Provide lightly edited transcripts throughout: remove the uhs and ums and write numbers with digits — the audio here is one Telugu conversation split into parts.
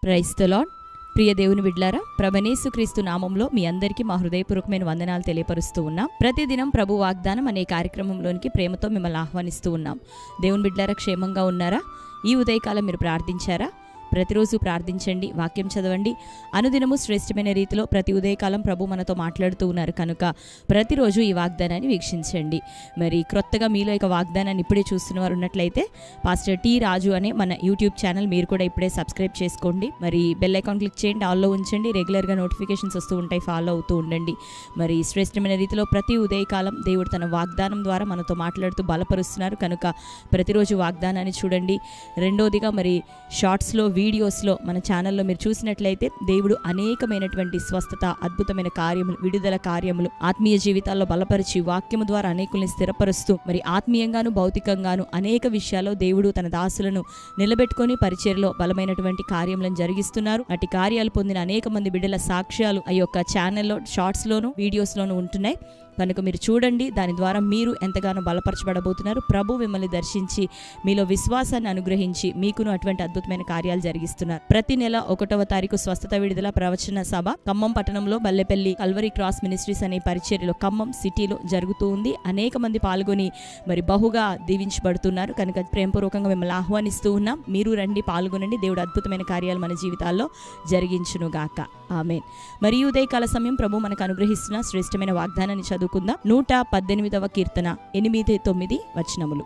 Praise the lord. ప్రియ దేవుని బిడ్డలారా, ప్రభుయేసుక్రీస్తు నామంలో మీ అందరికీ మా హృదయపూర్వకమైన వందనాలు తెలియపరుస్తూ ఉన్నాం. ప్రతిదినం ప్రభు వాగ్దానం అనే కార్యక్రమంలోనికి ప్రేమతో మిమ్మల్ని ఆహ్వానిస్తూ ఉన్నాం. దేవుని బిడ్డలారా, క్షేమంగా ఉన్నారా? ఈ ఉదయకాలం మీరు ప్రార్థించారా? ప్రతిరోజు ప్రార్థించండి, వాక్యం చదవండి. అనుదినము శ్రేష్టమైన రీతిలో ప్రతి ఉదయకాలం ప్రభు మనతో మాట్లాడుతూ ఉన్నారు కనుక ప్రతిరోజు ఈ వాగ్దానాన్ని వీక్షించండి. మరి క్రొత్తగా మీలో ఇక వాగ్దానాన్ని ఇప్పుడే చూస్తున్న వారు ఉన్నట్లయితే పాస్టర్ టి రాజు అనే మన యూట్యూబ్ ఛానల్ మీరు కూడా ఇప్పుడే సబ్స్క్రైబ్ చేసుకోండి. మరి బెల్ ఐకాన్ క్లిక్ చేయండి, ఆల్లో ఉంచండి. రెగ్యులర్గా నోటిఫికేషన్స్ వస్తూ ఉంటాయి, ఫాలో అవుతూ ఉండండి. మరి శ్రేష్టమైన రీతిలో ప్రతి ఉదయకాలం దేవుడు తన వాగ్దానం ద్వారా మనతో మాట్లాడుతూ బలపరుస్తున్నారు కనుక ప్రతిరోజు వాగ్దానాన్ని చూడండి. రెండోదిగా మరి షార్ట్స్లో వీడియోస్లో మన ఛానల్లో మీరు చూసినట్లయితే దేవుడు అనేకమైనటువంటి స్వస్థత, అద్భుతమైన కార్యములు, విడుదల కార్యములు ఆత్మీయ జీవితాల్లో బలపరిచి వాక్యము ద్వారా అనేకుల్ని స్థిరపరుస్తూ మరి ఆత్మీయంగాను భౌతికంగాను అనేక విషయాల్లో దేవుడు తన దాసులను నిలబెట్టుకొని పరిచర్యలో బలమైనటువంటి కార్యములను జరిగిస్తున్నారు. అటు కార్యాలు పొందిన అనేక మంది బిడ్డల సాక్ష్యాలు ఆ యొక్క ఛానల్లో షార్ట్స్లోను వీడియోస్లోను ఉంటున్నాయి కనుక మీరు చూడండి. దాని ద్వారా మీరు ఎంతగానో బలపరచబడబోతున్నారు. ప్రభు మిమ్మల్ని దర్శించి మీలో విశ్వాసాన్ని అనుగ్రహించి మీకును అటువంటి అద్భుతమైన కార్యాలు జరిగిస్తున్నారు. ప్రతి నెల 1వ తారీఖు స్వస్థత విడుదల ప్రవచన సభ ఖమ్మం పట్టణంలో బల్లెపల్లి కల్వరీ క్రాస్ మినిస్ట్రీస్ అనే పరిచర్యలో ఖమ్మం సిటీలో జరుగుతూ ఉంది. అనేక మంది పాల్గొని మరి బహుగా దీవించబడుతున్నారు కనుక ప్రేమపూర్వకంగా మిమ్మల్ని ఆహ్వానిస్తూ ఉన్నాం. మీరు రండి, పాల్గొనండి. దేవుడు అద్భుతమైన కార్యాలు మన జీవితాల్లో జరిగించునుగాక. ఆమేన్. మరి ఉదయకాల సమయం ప్రభు మనకు అనుగ్రహిస్తున్న శ్రేష్టమైన వాగ్దానాన్ని చదువుకుందాం. 118వ కీర్తన 8-9 వచనములు.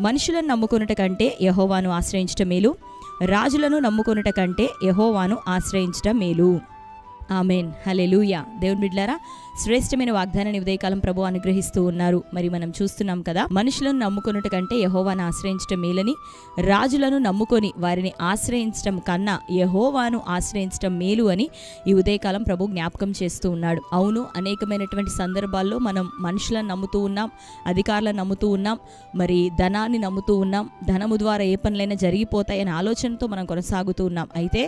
మనుషులను నమ్ముకొనుట కంటే యెహోవాను ఆశ్రయించుట మేలు, రాజులను నమ్ముకొనుట కంటే యెహోవాను ఆశ్రయించుట మేలు. ఆమేన్. హల్లెలూయా. దేవుని బిడ్డలారా, శ్రేష్టమైన వాగ్దానాన్ని ఉదయకాలం ప్రభు అనుగ్రహిస్తూ ఉన్నారు. మరి మనం చూస్తున్నాం కదా, మనుషులను నమ్ముకొనుట కంటే యెహోవాను ఆశ్రయించడం మేలని, రాజులను నమ్ముకొని వారిని ఆశ్రయించడం కన్నా యెహోవాను ఆశ్రయించడం మేలు అని ఈ ఉదయకాలం ప్రభు జ్ఞాపకం చేస్తూ ఉన్నాడు. అవును, అనేకమైనటువంటి సందర్భాల్లో మనం మనుషులను నమ్ముతూ ఉన్నాం, అధికారులను నమ్ముతూ ఉన్నాం, మరి ధనాన్ని నమ్ముతూ ఉన్నాం. ధనము ద్వారా ఏ పనులైనా జరిగిపోతాయనే ఆలోచనతో మనం కొనసాగుతూ ఉన్నాం. అయితే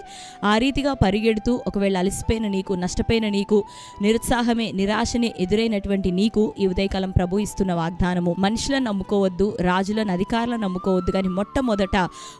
ఆ రీతిగా పరిగెడుతూ ఒకవేళ అలసిపోయిన నీకు, నష్టపోయిన నీకు, నిరుత్సాహమే నిరాశనే ఎదురైనటువంటి నీకు ఈ ఉదయకాలం ప్రభు ఇస్తున్న వాగ్దానము, మనుషులను నమ్ముకోవద్దు, రాజులను అధికారులను నమ్ముకోవద్దు, కానీ మొట్టమొదట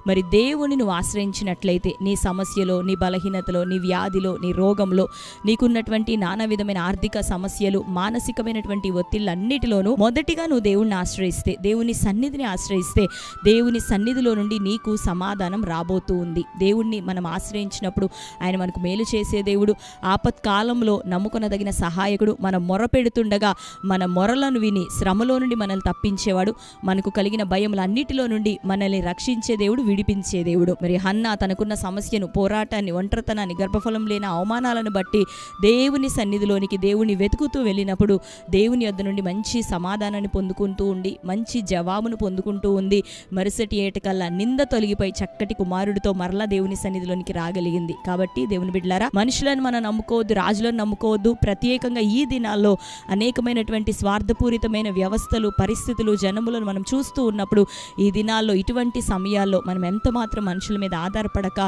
మరి దేవుని నువ్వు ఆశ్రయించినట్లయితే నీ సమస్యలో, నీ బలహీనతలో, నీ వ్యాధిలో, నీ రోగంలో, నీకున్నటువంటి నానా విధమైన ఆర్థిక సమస్యలు, మానసికమైనటువంటి ఒత్తిళ్ళన్నిటిలోనూ మొదటిగా నువ్వు దేవుణ్ణి ఆశ్రయిస్తే, దేవుని సన్నిధిని ఆశ్రయిస్తే, దేవుని సన్నిధిలో నుండి నీకు సమాధానం రాబోతూ ఉంది. దేవుణ్ణి మనం ఆశ్రయించినప్పుడు ఆయన మనకు మేలు చేసే దేవుడు, ఆపత్కాలంలో నమ్ముకొనదగిన సహాయకుడు, మన మొర పెడుతుండగా మన మొరలను విని శ్రమలో నుండి మనల్ని తప్పించేవాడు, మనకు కలిగిన భయములన్నిటిలో నుండి మనల్ని రక్షించే దేవుడు, విడిపించే దేవుడు. మరి హన్నా తనకున్న సమస్యను, పోరాటాన్ని, ఒంటరితనాన్ని, గర్భఫలం లేని అవమానాలను బట్టి దేవుని సన్నిధిలోనికి దేవుని వెతుకుతూ వెళ్ళినప్పుడు దేవుని యొద్ద నుండి మంచి సమాధానాన్ని పొందుకుంటూ ఉండి మంచి జవాబును పొందుకుంటూ ఉంది. మరుసటి ఏటకల్లా నింద తొలగిపోయి చక్కటి కుమారుడితో మరలా దేవుని సన్నిధిలోనికి రాగలిగింది. కాబట్టి దేవుని బిడ్డలారా, మనుషులను మనం నమ్ముకోవద్దు, రాజులను నమ్ముకోవద్దు. ప్రత్యేకంగా ఈ దినాల్లో అనేకమైనటువంటి స్వార్థపూరితమైన వ్యవస్థలు, పరిస్థితులు, జనములను మనం చూస్తూ ఉన్నప్పుడు ఈ దినాల్లో ఇటువంటి సమయాల్లో మనం ఎంత మాత్రం మనుషుల మీద ఆధారపడక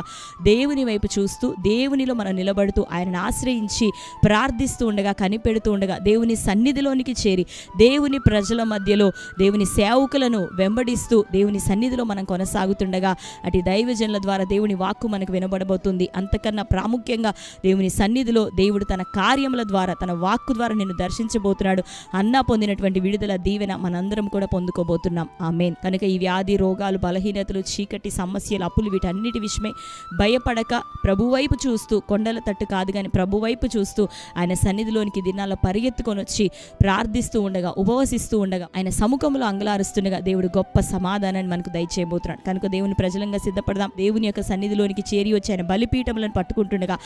దేవుని వైపు చూస్తూ దేవునిలో మనం నిలబడుతూ ఆయనను ఆశ్రయించి ప్రార్థిస్తూ ఉండగా, కనిపెడుతూ ఉండగా, దేవుని సన్నిధిలోనికి చేరి దేవుని ప్రజల మధ్యలో దేవుని సేవకులను వెంబడిస్తూ దేవుని సన్నిధిలో మనం కొనసాగుతుండగా అటు దైవజనుల ద్వారా దేవుని వాక్కు మనకు వినబడబోతుంది. అంతకన్నా ప్రాముఖ్యంగా దేవుని సన్నిధిలో దేవుడు తన కార్యముల ద్వారా, తన వాక్కు ద్వారా నిన్ను దర్శించబోతున్నాడు. అన్నా పొందినటువంటి విడుదల, దీవెన మనందరం కూడా పొందుకోబోతున్నాం. ఆమేన్. కనుక ఈ వ్యాధి, రోగాలు, బలహీనతలు, చీకటి సమస్యలు, అప్పులు, వీటన్నిటి విషయమై భయపడక ప్రభు వైపు చూస్తూ, కొండల తట్టు కాదు కానీ ప్రభు వైపు చూస్తూ ఆయన సన్నిధిలోనికి దినాల్లో పరిగెత్తుకొని వచ్చి ప్రార్థిస్తూ ఉండగా, ఉపవసిస్తూ ఉండగా, ఆయన సముఖంలో అంగలారుస్తుండగా దేవుడు గొప్ప సమాధానాన్ని మనకు దయచేయబోతున్నాడు. కనుక దేవుని ప్రజలంగా సిద్ధపడదాం. దేవుని యొక్క సన్నిధిలోనికి చేరి వచ్చి ఆయన బలిపీఠములను పట్టుకుంటుండగా,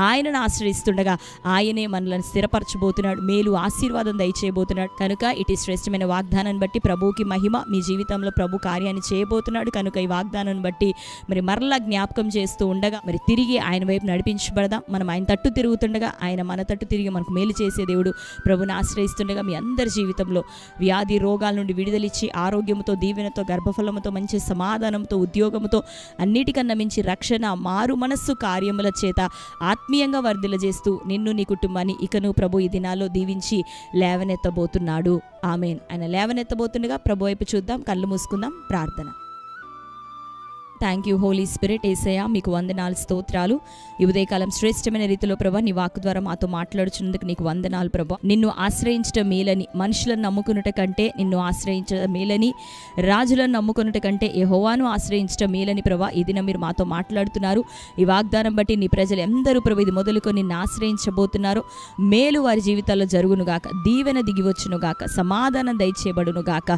ఆయనను ఆశ్రయిస్తుండగా ఆయనే మనల్ని స్థిరపరచబోతున్నాడు, మేలు ఆశీర్వాదం దయచేయబోతున్నాడు. కనుక ఇటు శ్రేష్టమైన వాగ్దానాన్ని బట్టి ప్రభువుకి మహిమ. మీ జీవితంలో ప్రభు కార్యాన్ని చేయబోతున్నాడు కనుక ఈ వాగ్దానాన్ని బట్టి మరి మరలా జ్ఞాపకం చేస్తూ ఉండగా మరి తిరిగి ఆయన వైపు నడిపించబడదాం. మనం ఆయన తట్టు తిరుగుతుండగా ఆయన మన తట్టు తిరిగి మనకు మేలు చేసే దేవుడు. ప్రభుని ఆశ్రయిస్తుండగా మీ అందరి జీవితంలో వ్యాధి, రోగాల నుండి విడుదలిచ్చి ఆరోగ్యంతో, దీవెనతో, గర్భఫలముతో, మంచి సమాధానంతో, ఉద్యోగంతో, అన్నిటికన్నా మించి రక్షణ, మారు మనస్సు కార్యముల చేత ఆత్మీయంగా వర్ధిల్లజేస్తూ నిన్ను, నీ కుటుంబాన్ని ఇకను ప్రభు ఈ దినాల్లో దీవించి లేవనెత్తబోతున్నాడు. ఆమేన్. ఆయన లేవనెత్తబోతుండగా ప్రభు వైపు చూద్దాం, కళ్ళు మూసుకుందాం, ప్రార్థన. Thank you holy spirit. యేసయ్యా మీకు వందనాలు, స్తోత్రాలు. ఈ ఉదయకాలం శ్రేష్టమైన రీతిలో ప్రభా నీ వాక్కు ద్వారా మాతో మాట్లాడుచున్నందుకు నీకు వందనాలు ప్రభా. నిన్ను ఆశ్రయించడం మేలని, మనుషులను నమ్ముకున్నట కంటే నిన్ను ఆశ్రయించడం మేలని, రాజులను నమ్ముకున్నట కంటే యెహోవాను ఆశ్రయించడం మేలని ప్రభా. ఈ దినం మీరు మాతో మాట్లాడుతున్నారు. ఈ వాగ్దానం బట్టి నీ ప్రజలు ఎందరూ ప్రభా ఇది మొదలుకొని నిన్ను ఆశ్రయించబోతున్నారు. మేలు వారి జీవితాల్లో జరుగునుగాక, దీవెన దిగివచ్చునుగాక, సమాధానం దయచేయబడునుగాక.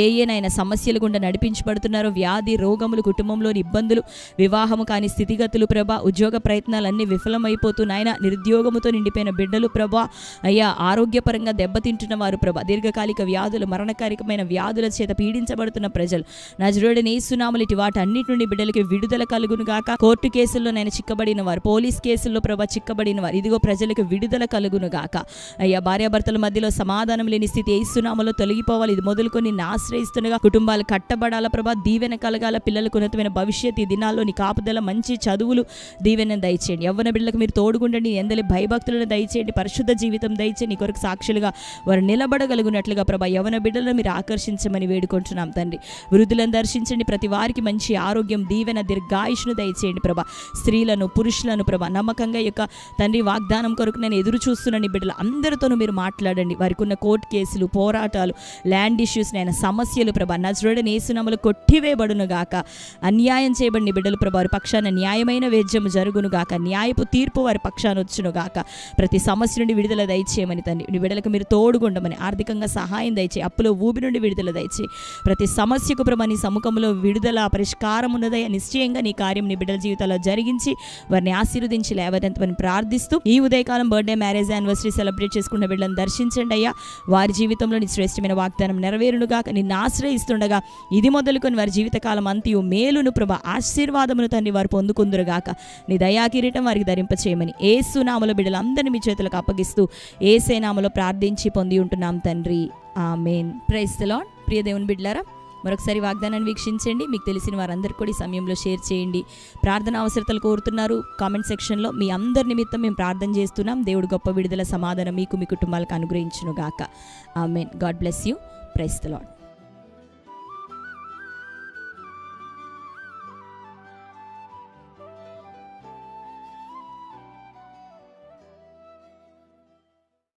ఏనైనా సమస్యలు గుండా నడిపించబడుతున్నారు, వ్యాధి రోగములు, కుటుంబంలోని ఇబ్బందులు, వివాహము కాని స్థితిగతులు ప్రభా, ఉద్యోగ ప్రయత్నాలన్నీ విఫలమైపోతున్నాయన, నిరుద్యోగముతో నిండిపోయిన బిడ్డలు ప్రభా, అయ్యా ఆరోగ్యపరంగా దెబ్బతింటున్న వారు ప్రభా, దీర్ఘకాలిక వ్యాధులు, మరణకారికమైన వ్యాధుల చేత పీడించబడుతున్న ప్రజలు నజరేయుడైన యేసునామములో ఇటు వాటి అన్నిటి నుండి బిడ్డలకి విడుదల కలుగును గాక. కోర్టు కేసుల్లో నేను చిక్కబడిన వారు, పోలీస్ కేసుల్లో ప్రభా చిక్కబడిన వారు, ఇదిగో ప్రజలకు విడుదల కలుగును గాక. అయ్యా భార్యాభర్తల మధ్యలో సమాధానం లేని స్థితి యేసునామములో తొలగిపోవాలి. ఇది మొదలుకొని నిన్ను ఆశ్రయిస్తుండగా కుటుంబాలు కట్టబడాల ప్రభా, దీవెన కలగాల, పిల్లలకు ఉన్నతమైన భవిష్యత్తు, ఈ దినాల్లో నీ కాపుదల, మంచి చదువులు, దీవెన దయచేయండి. యవ్వన బిడ్డలకు మీరు తోడుగుండండి, ఎందలి భయభక్తులను దయచేయండి, పరిశుద్ధ జీవితం దయచేయండి. నీ కొరకు సాక్షులుగా వారు నిలబడగలుగునట్లుగా ప్రభా యవ్వన బిడ్డలను మీరు ఆకర్షించమని వేడుకుంటున్నాం తండ్రి. వృద్ధులను దర్శించండి, ప్రతి వారికి మంచి ఆరోగ్యం, దీవెన, దీర్ఘాయుష్ను దయచేయండి ప్రభా. స్త్రీలను, పురుషులను ప్రభా నమ్మకంగా యొక్క తండ్రి వాగ్దానం కొరకు నేను ఎదురు చూస్తున్నాను. బిడ్డలు అందరితోనూ మీరు మాట్లాడండి. వారికి ఉన్న కోర్టు కేసులు, పోరాటాలు, ల్యాండ్ ఇష్యూస్, నేను సమస్యలు ప్రభా నజరేయుడైన యేసునామములో కొట్టివేయబడును గాక. అన్యాయం చేయబడిన బిడ్డలు ప్రభా వారి పక్షాన న్యాయమైన వేద్యము జరుగును గాక, న్యాయపు తీర్పు వారి పక్షాన వచ్చును గాక. ప్రతి సమస్య నుండి విడుదల దయచేయమని తండ్రి, నీ బిడ్డలకు మీరు తోడుగుండమని, ఆర్థికంగా సహాయం దయచేయి, అప్పులో ఊబి నుండి విడుదల దయచేయి. ప్రతి సమస్యకు ప్రభా నీ సముఖంలో విడుదల, పరిష్కారం ఉన్నదయ్యా. నిశ్చయంగా నీ కార్యం నీ బిడ్డల జీవితాల్లో జరిగించి వారిని ఆశీర్వదించి లేవనెత్తమని ప్రార్థిస్తూ, ఈ ఉదయకాలం బర్త్డే, మ్యారేజ్ యానివర్సరీ సెలబ్రేట్ చేసుకున్న బిడ్డలను దర్శించండి అయ్యా. వారి జీవితంలో నీ శ్రేష్టమైన వాగ్దానం నెరవేరునుగాక. నిన్ను ఆశ్రయిస్తుండగా ఇది మొదలుకొని వారి జీవితకాలం అంతయు మేలును ప్రభా, ఆశీర్వాదమును తండ్రి వారు పొందుకుందురుగాక. నీ దయా కిరీటం వారికి ధరింపచేయమని యేసు నామములో బిడ్డలందరినీ మీ చేతులకు అప్పగిస్తూ యేసే నామములో ప్రార్థించి పొంది ఉంటున్నాం తండ్రి, ఆమేన్. Praise the lord. ప్రియ దేవుని బిడ్డలారా, మరొకసారి వాగ్దానాన్ని వీక్షించండి. మీకు తెలిసిన వారందరికీ కూడా ఈ సమయంలో షేర్ చేయండి. ప్రార్థన అవసరతలు కోరుతున్నారు కామెంట్ సెక్షన్లో. మీ అందరి నిమిత్తం మేము ప్రార్థన చేస్తున్నాం. దేవుడు గొప్ప విడుదల, సమాధానం మీకు, మీ కుటుంబాలకు అనుగ్రహించును గాక. ఆమేన్. God bless you. Praise the lord.